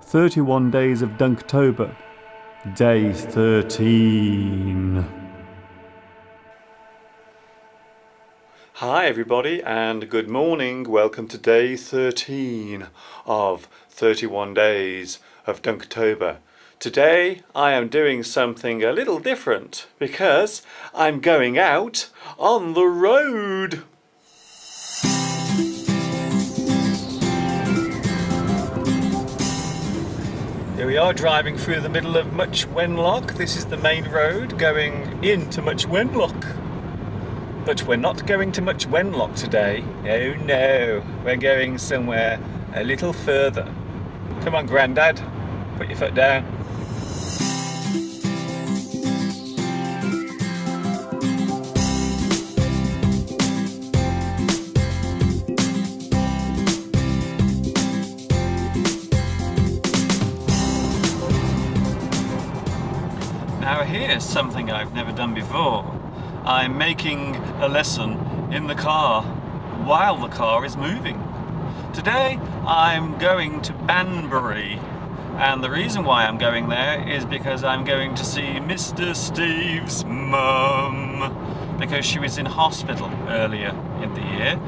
31 days of Dunctober, day 13. Hi everybody and good morning. Welcome to day 13 of 31 days of Dunctober. Today I am doing something a little different because I'm going out on the road. Here we are driving through the middle of Much Wenlock. This is the main road going into Much Wenlock. But we're not going to Much Wenlock today. Oh no, we're going somewhere a little further. Come on, Grandad, put your foot down. Now here's something I've never done before. I'm making a lesson in the car while the car is moving. Today I'm going to Banbury, and the reason why I'm going there is because I'm going to see Mr. Steve's mum, because she was in hospital earlier in the year,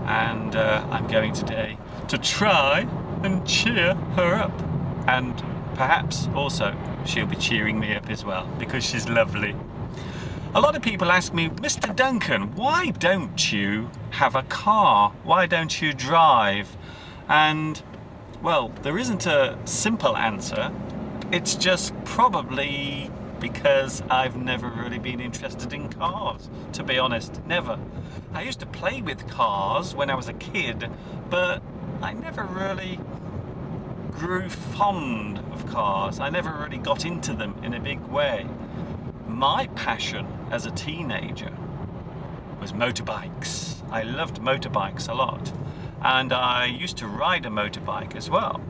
and I'm going today to try and cheer her up, and perhaps also she'll be cheering me up as well because she's lovely. A lot of people ask me, Mr. Duncan, why don't you have a car? Why don't you drive? And, well, there isn't a simple answer. It's just probably because I've never really been interested in cars, to be honest, never. I used to play with cars when I was a kid, but I never really grew fond of cars. I never really got into them in a big way. My passion as a teenager was motorbikes. I loved motorbikes a lot, and I used to ride a motorbike as well.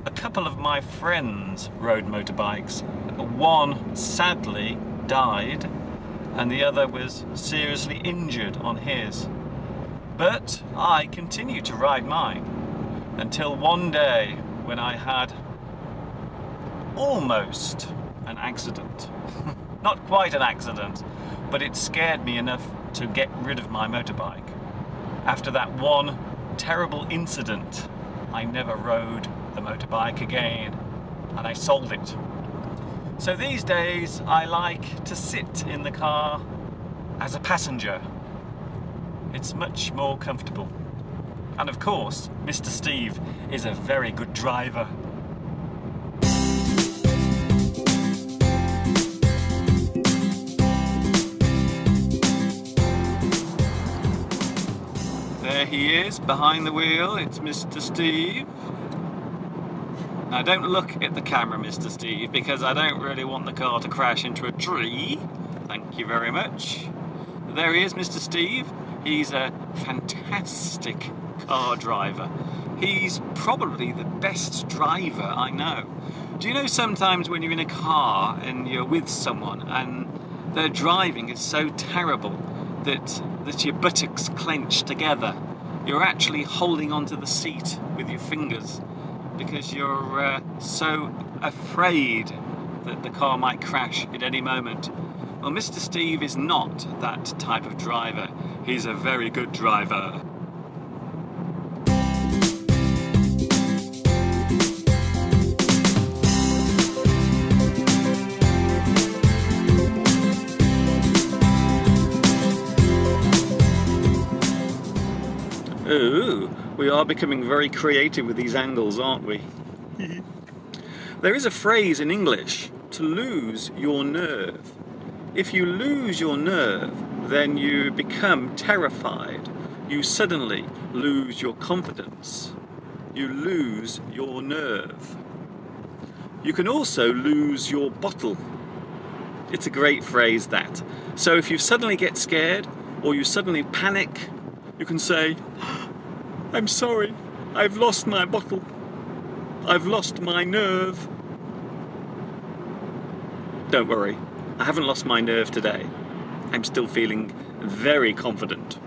A couple of my friends rode motorbikes. One sadly died and the other was seriously injured on his. But I continued to ride mine until one day when I had almost an accident. Not quite an accident, but it scared me enough to get rid of my motorbike. After that one terrible incident, I never rode the motorbike again, and I sold it. So these days I like to sit in the car as a passenger. It's much more comfortable. And of course, Mr. Steve is a very good driver. There he is, behind the wheel. It's Mr. Steve. Now don't look at the camera, Mr. Steve, because I don't really want the car to crash into a tree. Thank you very much. There he is, Mr. Steve. He's a fantastic car driver. He's probably the best driver I know. Do you know sometimes when you're in a car and you're with someone and their driving is so terrible that your buttocks clench together? You're actually holding onto the seat with your fingers because you're so afraid that the car might crash at any moment. Well, Mr. Steve is not that type of driver. He's a very good driver. Ooh, we are becoming very creative with these angles, aren't we? There is a phrase in English, to lose your nerve. If you lose your nerve, then you become terrified. You suddenly lose your confidence. You lose your nerve. You can also lose your bottle. It's a great phrase, that. So if you suddenly get scared or you suddenly panic, you can say, I'm sorry, I've lost my bottle. I've lost my nerve. Don't worry, I haven't lost my nerve today. I'm still feeling very confident.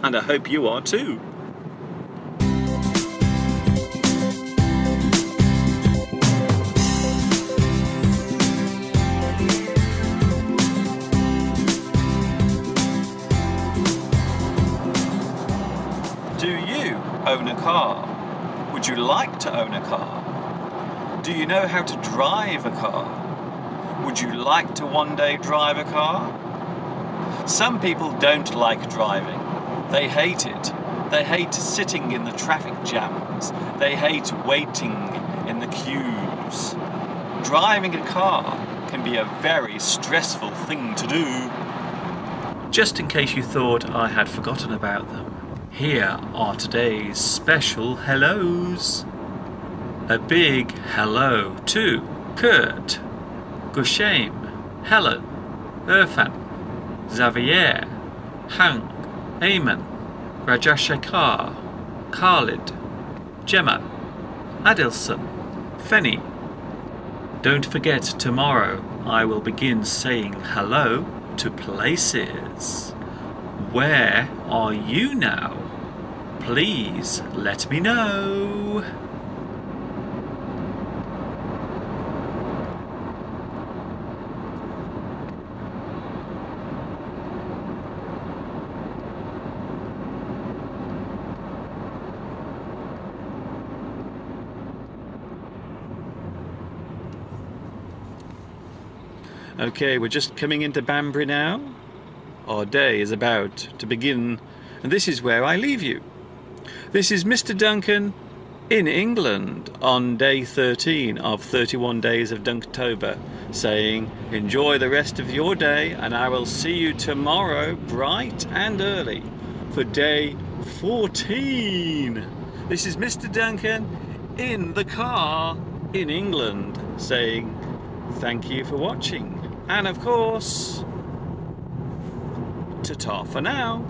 And I hope you are too. own a car? Would you like to own a car? Do you know how to drive a car? Would you like to one day drive a car? Some people don't like driving. They hate it. They hate sitting in the traffic jams. They hate waiting in the queues. Driving a car can be a very stressful thing to do. Just in case you thought I had forgotten about them, here are today's special hellos. A big hello to Kurt, Gushaim, Helen, Irfan, Xavier, Hank, Ayman, Rajashekar, Khalid, Gemma, Adilson, Fenny. Don't forget, tomorrow I will begin saying hello to places. Where are you now? Please let me know. Okay, we're just coming into Banbury now. Our day is about to begin, and this is where I leave you. This is Mr. Duncan in England on day 13 of 31 days of Dunctober, saying enjoy the rest of your day, and I will see you tomorrow bright and early for day 14. This is Mr. Duncan in the car in England, saying thank you for watching. And of course, ta-ta for now.